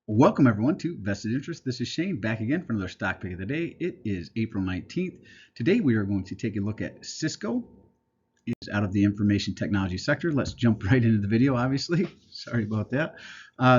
Welcome everyone to Vested Interest. This is Shane back again for another stock pick of the day. It is April 19th. Today we are going to take a look at Cisco. It's out of the information technology sector. Let's jump right into the video, obviously. Sorry about that.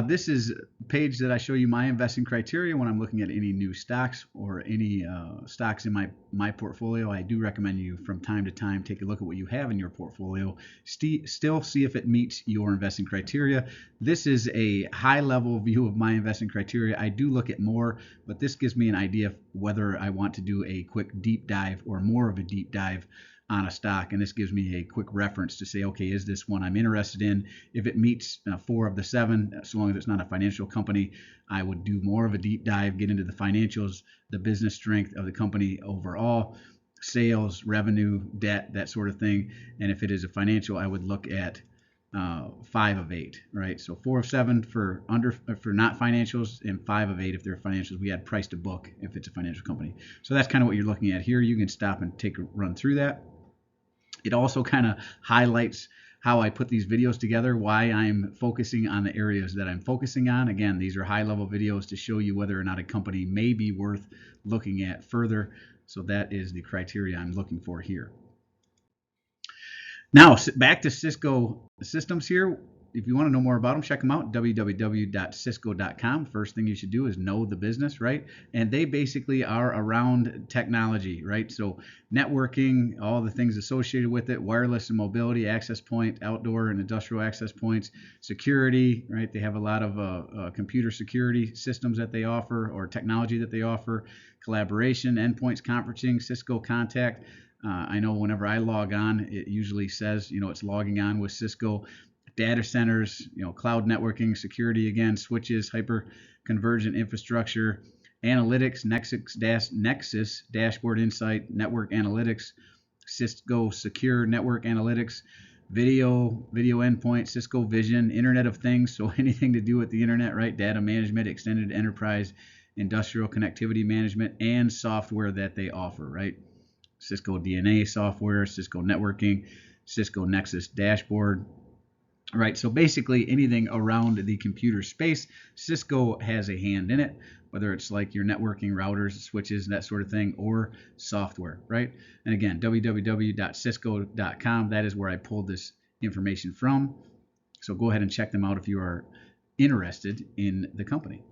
This is a page that I show you my investing criteria when I'm looking at any new stocks or any stocks in my portfolio. I do recommend you from time to time take a look at what you have in your portfolio, still see if it meets your investing criteria. This is a high level view of my investing criteria. I do look at more, but this gives me an idea of whether I want to do a quick deep dive or more of a deep dive on a stock, and this gives me a quick reference to say, okay, is this one I'm interested in? If it meets 4 of the 7, so long as it's not a financial company, I would do more of a deep dive, get into the financials, the business strength of the company overall, sales, revenue, debt, that sort of thing. And if it is a financial, I would look at 5 of 8, right? So 4 of 7 for not financials, and 5 of 8 if they're financials. We add price to book if it's a financial company. So that's kind of what you're looking at here. You can stop and take a run through that. It also kind of highlights how I put these videos together, why I'm focusing on the areas that I'm focusing on. Again, these are high-level videos to show you whether or not a company may be worth looking at further. So that is the criteria I'm looking for here. Now, back to Cisco Systems here. If you want to know more about them, check them out, www.cisco.com. First thing you should do is know the business, right? And they basically are around technology, right? So networking, all the things associated with it, wireless and mobility, access point, outdoor and industrial access points, security, right? They have a lot of computer security systems that they offer, or technology that they offer, collaboration, endpoints, conferencing, Cisco Contact. I know whenever I log on, it usually says, it's logging on with Cisco. Data centers, cloud networking, security again, switches, hyper convergent infrastructure, analytics, Nexus dashboard insight, network analytics, Cisco secure network analytics, video endpoint, Cisco Vision, Internet of Things, so anything to do with the internet, right? Data management, extended enterprise, industrial connectivity management, and software that they offer, right? Cisco DNA software, Cisco networking, Cisco Nexus dashboard. Right, so basically anything around the computer space, Cisco has a hand in it, whether it's like your networking, routers, switches, that sort of thing, or software, right? And again, www.cisco.com, that is where I pulled this information from. So go ahead and check them out if you are interested in the company.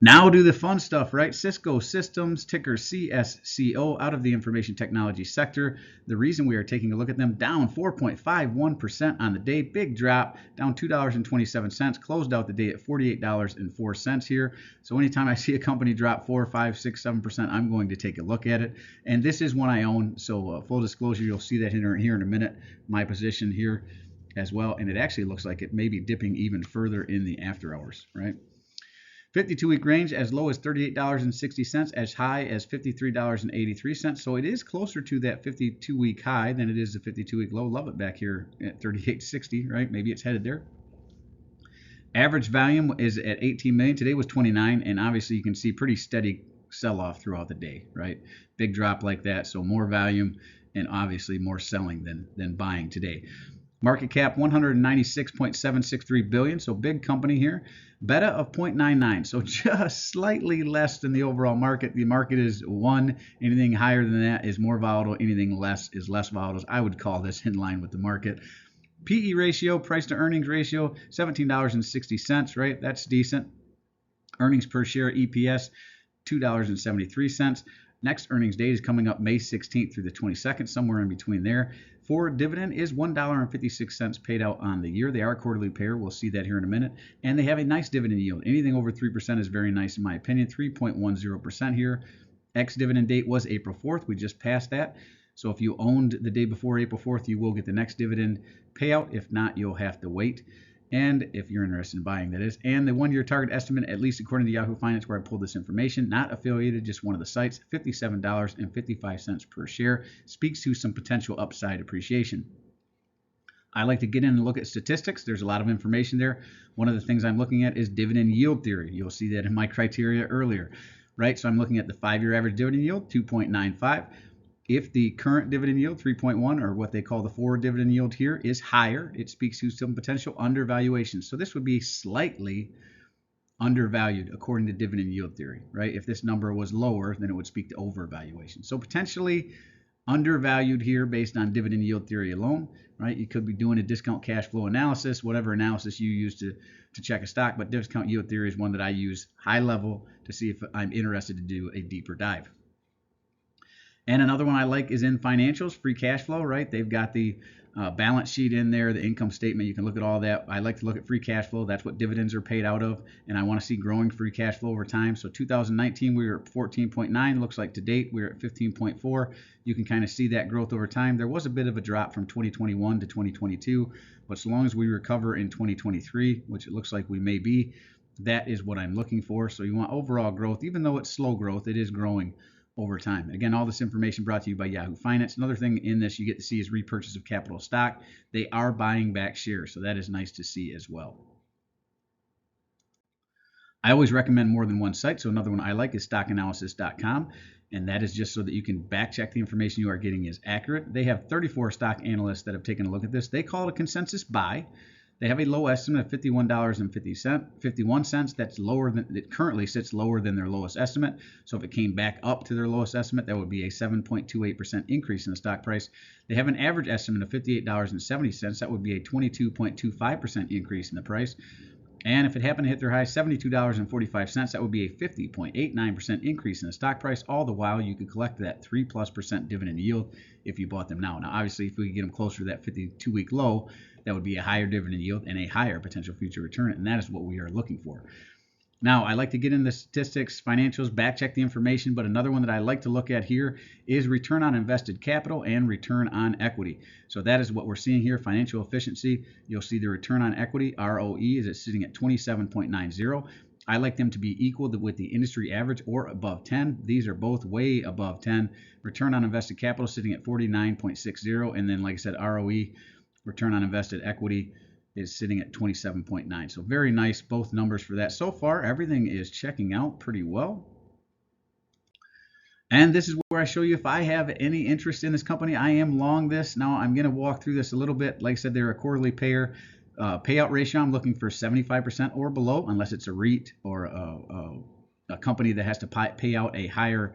Now do the fun stuff, right? Cisco Systems, ticker CSCO, out of the information technology sector. The reason we are taking a look at them, down 4.51% on the day. Big drop, down $2.27. Closed out the day at $48.04 here. So anytime I see a company drop 4, 5, 6, 7%, I'm going to take a look at it. And this is one I own. So full disclosure, you'll see that here in a minute, my position here as well. And it actually looks like it may be dipping even further in the after hours, right? 52-week range as low as $38.60, as high as $53.83. So it is closer to that 52-week high than it is the 52-week low. Love it back here at $38.60, right? Maybe it's headed there. Average volume is at 18 million. Today was 29, and obviously you can see pretty steady sell-off throughout the day, right? Big drop like that, so more volume and obviously more selling than buying today. Market cap 196.763 billion, so big company here. Beta of 0.99, so just slightly less than the overall market. The market is 1. Anything higher than that is more volatile. Anything less is less volatile. I would call this in line with the market. PE ratio, price to earnings ratio, $17.60, right? That's decent. Earnings per share, EPS, $2.73. Next earnings date is coming up May 16th through the 22nd, somewhere in between there. For dividend is $1.56 paid out on the year. They are a quarterly payer. We'll see that here in a minute. And they have a nice dividend yield. Anything over 3% is very nice in my opinion. 3.10% here. Ex-dividend date was April 4th. We just passed that. So if you owned the day before April 4th, you will get the next dividend payout. If not, you'll have to wait. And if you're interested in buying, that is. And the one-year target estimate, at least according to Yahoo Finance, where I pulled this information, not affiliated, just one of the sites, $57.55 per share, speaks to some potential upside appreciation. I like to get in and look at statistics. There's a lot of information there. One of the things I'm looking at is dividend yield theory. You'll see that in my criteria earlier, right? So I'm looking at the 5-year average dividend yield, 2.95. If the current dividend yield, 3.1, or what they call the forward dividend yield here, is higher, it speaks to some potential undervaluation. So this would be slightly undervalued according to dividend yield theory, right? If this number was lower, then it would speak to overvaluation. So potentially undervalued here based on dividend yield theory alone, right? You could be doing a discount cash flow analysis, whatever analysis you use to check a stock, but discount yield theory is one that I use high level to see if I'm interested to do a deeper dive. And another one I like is in financials, free cash flow, right? They've got the balance sheet in there, the income statement. You can look at all that. I like to look at free cash flow. That's what dividends are paid out of, and I want to see growing free cash flow over time. So 2019, we were at 14.9. Looks like to date, we're at 15.4. You can kind of see that growth over time. There was a bit of a drop from 2021 to 2022, but so long as we recover in 2023, which it looks like we may be, that is what I'm looking for. So you want overall growth, even though it's slow growth, it is growing over time. Again, all this information brought to you by Yahoo Finance. Another thing in this you get to see is repurchase of capital stock. They are buying back shares, so that is nice to see as well. I always recommend more than one site, so another one I like is stockanalysis.com, and that is just so that you can back check the information you are getting is accurate. They have 34 stock analysts that have taken a look at this. They call it a consensus buy. They have a low estimate of $51.51. That's lower than it currently sits lower than their lowest estimate. So if it came back up to their lowest estimate, that would be a 7.28% increase in the stock price. They have an average estimate of $58.70. That would be a 22.25% increase in the price. And if it happened to hit their high, $72.45, that would be a 50.89% increase in the stock price. All the while, you could collect that 3+% dividend yield if you bought them now. Now, obviously, if we could get them closer to that 52-week low, that would be a higher dividend yield and a higher potential future return, and that is what we are looking for. Now, I like to get into statistics, financials, back check the information, but another one that I like to look at here is return on invested capital and return on equity. So that is what we're seeing here, financial efficiency. You'll see the return on equity, ROE, is sitting at 27.90. I like them to be equal with the industry average or above 10. These are both way above 10. Return on invested capital sitting at 49.60, and then, like I said, ROE, return on invested equity, is sitting at 27.9. So very nice, both numbers for that. So far, everything is checking out pretty well. And this is where I show you if I have any interest in this company. I am long this. Now I'm going to walk through this a little bit. Like I said, they're a quarterly payer. Payout ratio, I'm looking for 75% or below, unless it's a REIT or a company that has to pay out a higher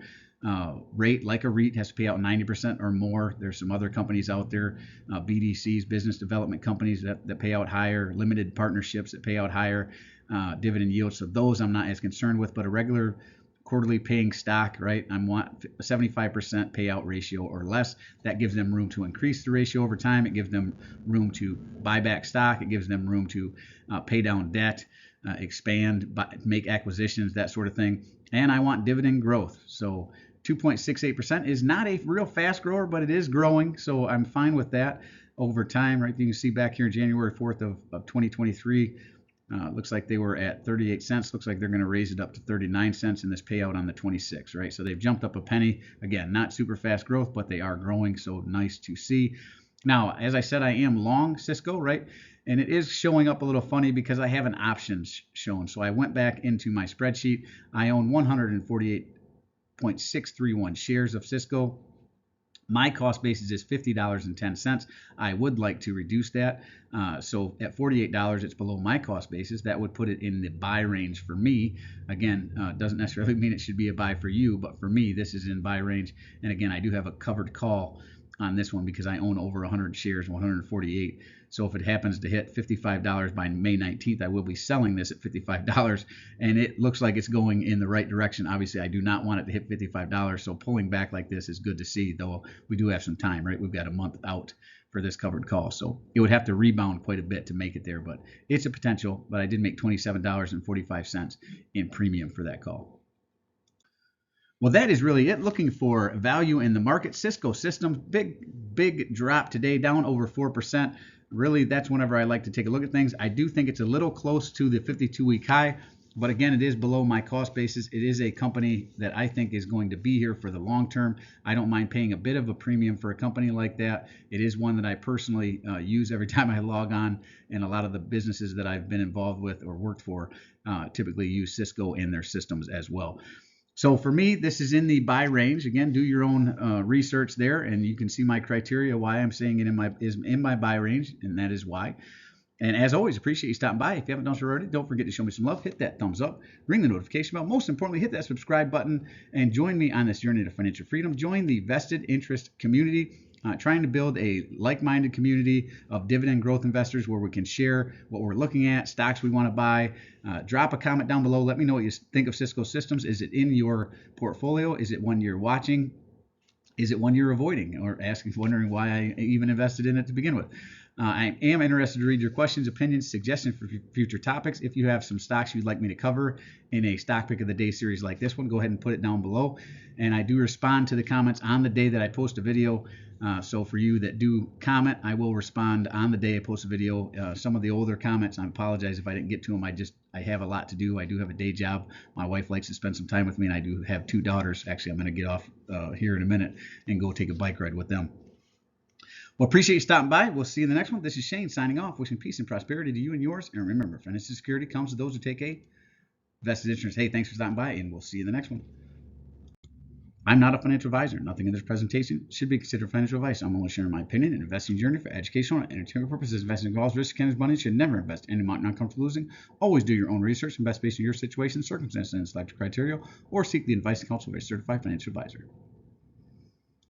rate, like a REIT has to pay out 90% or more. There's some other companies out there, BDCs, business development companies that pay out higher, limited partnerships that pay out higher dividend yields. So those I'm not as concerned with, but a regular quarterly paying stock, right? I want a 75% payout ratio or less. That gives them room to increase the ratio over time. It gives them room to buy back stock. It gives them room to pay down debt, expand, make acquisitions, that sort of thing. And I want dividend growth. So 2.68% is not a real fast grower, but it is growing. So I'm fine with that over time, right? You can see back here January 4th of 2023, looks like they were at 38 cents. Looks like they're going to raise it up to 39 cents in this payout on the 26th, right? So they've jumped up a penny. Again, not super fast growth, but they are growing. So nice to see. Now, as I said, I am long Cisco, right? And it is showing up a little funny because I have an option shown. So I went back into my spreadsheet. I own 148.631 shares of Cisco. My cost basis is $50.10. I would like to reduce that. So at $48, it's below my cost basis. That would put it in the buy range for me. Again, doesn't necessarily mean it should be a buy for you, but for me, this is in buy range. And again, I do have a covered call on this one because I own over 100 shares, 148. So if it happens to hit $55 by May 19th, I will be selling this at $55, and it looks like it's going in the right direction. Obviously, I do not want it to hit $55, so pulling back like this is good to see, though we do have some time, right? We've got a month out for this covered call, so it would have to rebound quite a bit to make it there, but it's a potential. But I did make $27.45 in premium for that call. Well, that is really it. Looking for value in the market. Cisco Systems, big drop today, down over 4%. Really, that's whenever I like to take a look at things. I do think it's a little close to the 52-week high, but again, it is below my cost basis. It is a company that I think is going to be here for the long term. I don't mind paying a bit of a premium for a company like that. It is one that I personally use every time I log on, and a lot of the businesses that I've been involved with or worked for typically use Cisco in their systems as well. So for me, this is in the buy range. Again, do your own research there, and you can see my criteria why I'm saying it is in my buy range, and that is why. And as always, appreciate you stopping by. If you haven't done so already, don't forget to show me some love. Hit that thumbs up, ring the notification bell. Most importantly, hit that subscribe button and join me on this journey to financial freedom. Join the vested interest community. Trying to build a like-minded community of dividend growth investors where we can share what we're looking at, stocks we want to buy. Drop a comment down below. Let me know what you think of Cisco Systems. Is it in your portfolio? Is it one you're watching? Is it one you're avoiding or wondering why I even invested in it to begin with? I am interested to read your questions, opinions, suggestions for future topics. If you have some stocks you'd like me to cover in a stock pick of the day series like this one, go ahead and put it down below. And I do respond to the comments on the day that I post a video. So for you that do comment, I will respond on the day I post a video. Some of the older comments, I apologize if I didn't get to them. I have a lot to do. I do have a day job. My wife likes to spend some time with me, and I do have 2 daughters. Actually, I'm going to get off here in a minute and go take a bike ride with them. Well, appreciate you stopping by. We'll see you in the next one. This is Shane signing off, wishing peace and prosperity to you and yours. And remember, financial security comes to those who take a vested interest. Hey, thanks for stopping by, and we'll see you in the next one. I'm not a financial advisor. Nothing in this presentation should be considered financial advice. I'm only sharing my opinion and investing journey for educational and entertainment purposes. Investing involves risk and money. Should never invest any amount not comfortable losing. Always do your own research and best based on your situation, circumstances, and select criteria, or seek the advice and counsel of a certified financial advisor.